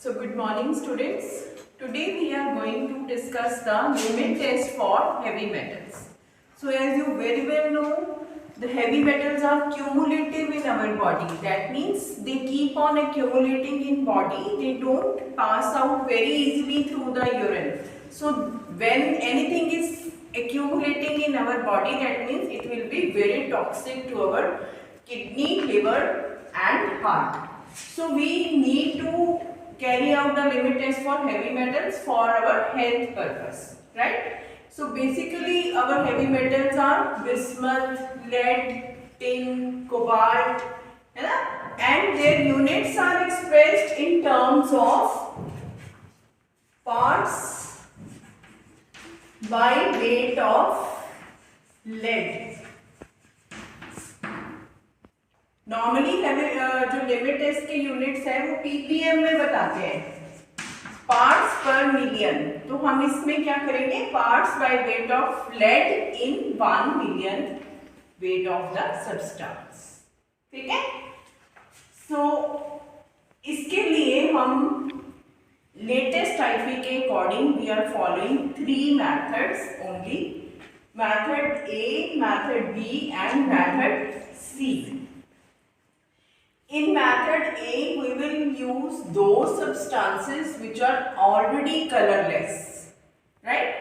So good morning students. Today we are going to discuss the limit test for heavy metals. So as you very well know, the heavy metals are cumulative in our body. That means they keep on accumulating in body. They don't pass out very easily through the urine. So when anything is accumulating in our body, that means it will be very toxic to our kidney, liver and heart. So we need to carry out the limit test for heavy metals for our health purpose, right? So basically our heavy metals are bismuth, lead, tin, cobalt, and their units are expressed in terms of parts by weight of lead. Normally जो limit test के units है वो ppm में बताते हैं, parts पर million. तो हम इसमें क्या करेंगे, parts by weight of lead in 1 million weight of the substance. ठीक है. सो इसके लिए हम लेटेस्ट आईपी के according we are following 3 methods only. Method A, method B and method C. In method A, we will use those substances which are already colorless, right?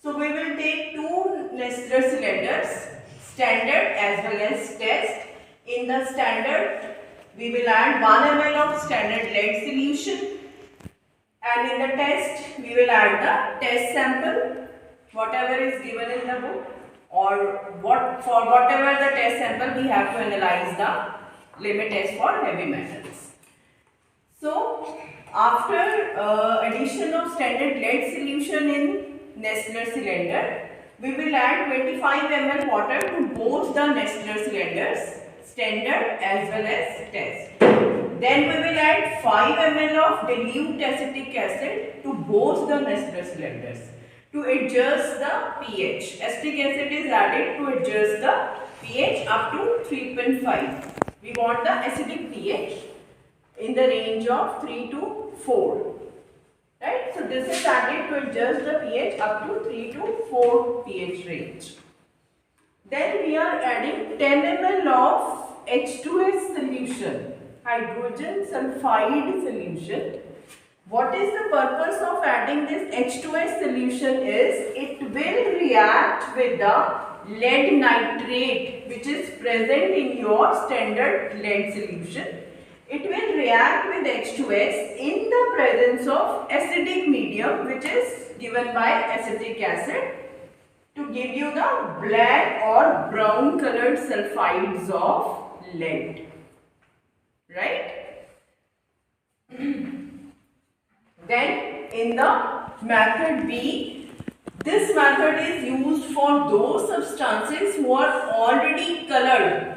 So we will take 2 Nestler cylinders, standard as well as test. In the standard, we will add 1 ml of standard lead solution, and in the test, we will add the test sample, whatever is given in the book, or for whatever the test sample, we have to analyze the limit test for heavy metals. So after addition of standard lead solution in Nestler cylinder, we will add 25 ml water to both the Nestler cylinders, standard as well as test. Then we will add 5 ml of dilute acetic acid to both the Nestler cylinders to adjust the pH. Acetic acid is added to adjust the pH up to 3.5. We want the acidic pH in the range of 3 to 4, right? So this is added to adjust the pH up to 3 to 4 pH range. Then we are adding 10 ml of H2S solution, hydrogen sulfide solution. What is the purpose of adding this H2S solution is it will react with the lead nitrate which is present in your standard lead solution. It will react with H2S in the presence of acidic medium which is given by acetic acid to give you the black or brown colored sulfides of lead, right? Then in the method B, this method is used for those substances who are already colored,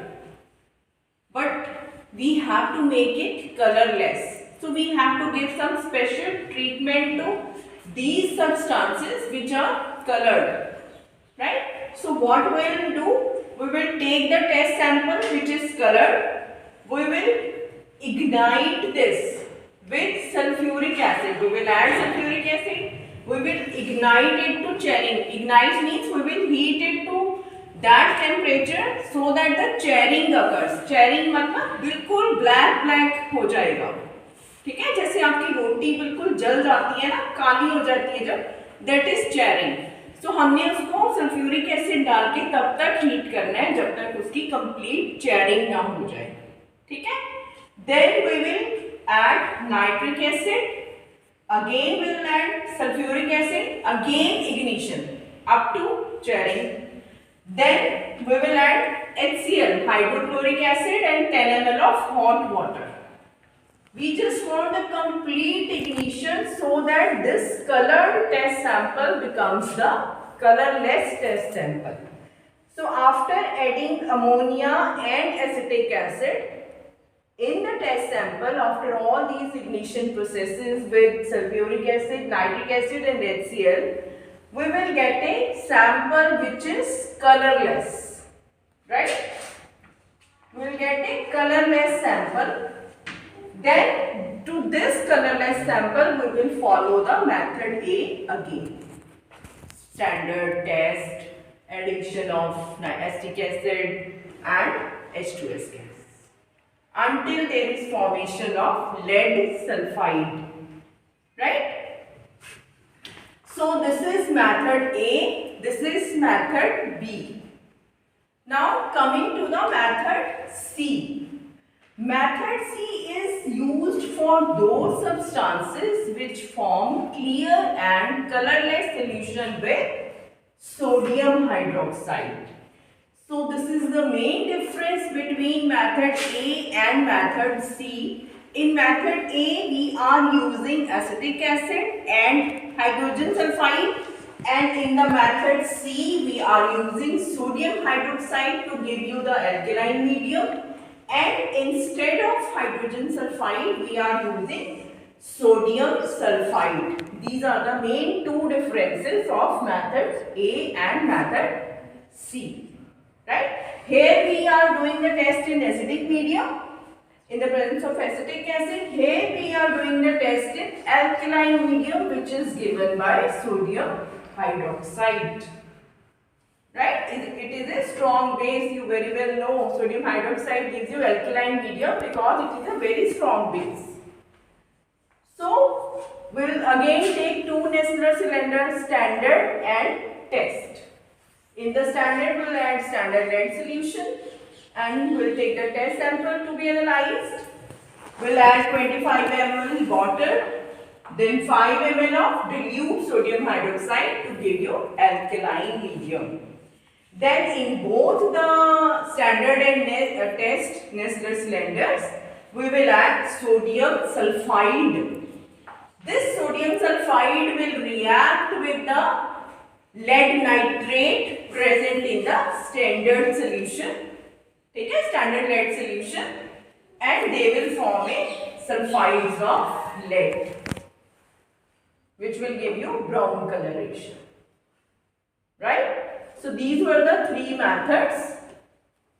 but we have to make it colorless. So we have to give some special treatment to these substances which are colored, right? So what we will do, we will take the test sample which is colored, we will ignite this with sulfuric acid. We will add sulfuric acid. We will ignite it to charring. Ignite means we will heat it to that temperature so that the charring occurs. Charring मतलब बिल्कुल black हो जाएगा. ठीक है, जैसे आपकी रोटी बिल्कुल जल जाती है ना, काली हो जाती है जब, that is charring. So हमने उसको सल्फ्यूरिक एसिड डाल के तब तक हीट करना है जब तक उसकी complete charring ना हो जाए. ठीक है. Then we will add nitric acid. Again we will add sulfuric acid, again ignition up to charring. Then we will add HCl, hydrochloric acid, and 10 ml of hot water. We just want the complete ignition so that this colored test sample becomes the colorless test sample. So after adding ammonia and acetic acid in the test sample, after all these ignition processes with sulfuric acid, nitric acid and HCl, we will get a sample which is colorless, right? We will get a colorless sample. Then to this colorless sample, we will follow the method A again. Standard test, addition of acetic acid and H2S gas until there is formation of lead sulfide, right? So this is method A, this is method B. Now coming to the method C. Method C is used for those substances which form clear and colorless solution with sodium hydroxide. So this is the main difference between method A and method C. In method A, we are using acetic acid and hydrogen sulfide, and in the method C, we are using sodium hydroxide to give you the alkaline medium, and instead of hydrogen sulfide, we are using sodium sulfide. These are the main two differences of method A and method C. Right? Here we are doing the test in acidic medium in the presence of acetic acid. Here we are doing the test in alkaline medium, which is given by sodium hydroxide. Right? It is a strong base. You very well know sodium hydroxide gives you alkaline medium because it is a very strong base. So we will again take two Nessler cylinders, standard and test. In the standard, we will add standard lead solution and we will take the test sample to be analyzed. We will add 25 ml water, then 5 ml of dilute sodium hydroxide to give you alkaline medium. Then in both the standard and test Nessler cylinders, we will add sodium sulfide. This sodium sulfide will react with the lead nitrate present in the standard solution. Take a standard lead solution and they will form a sulfides of lead, which will give you brown coloration. Right? So these were the three methods.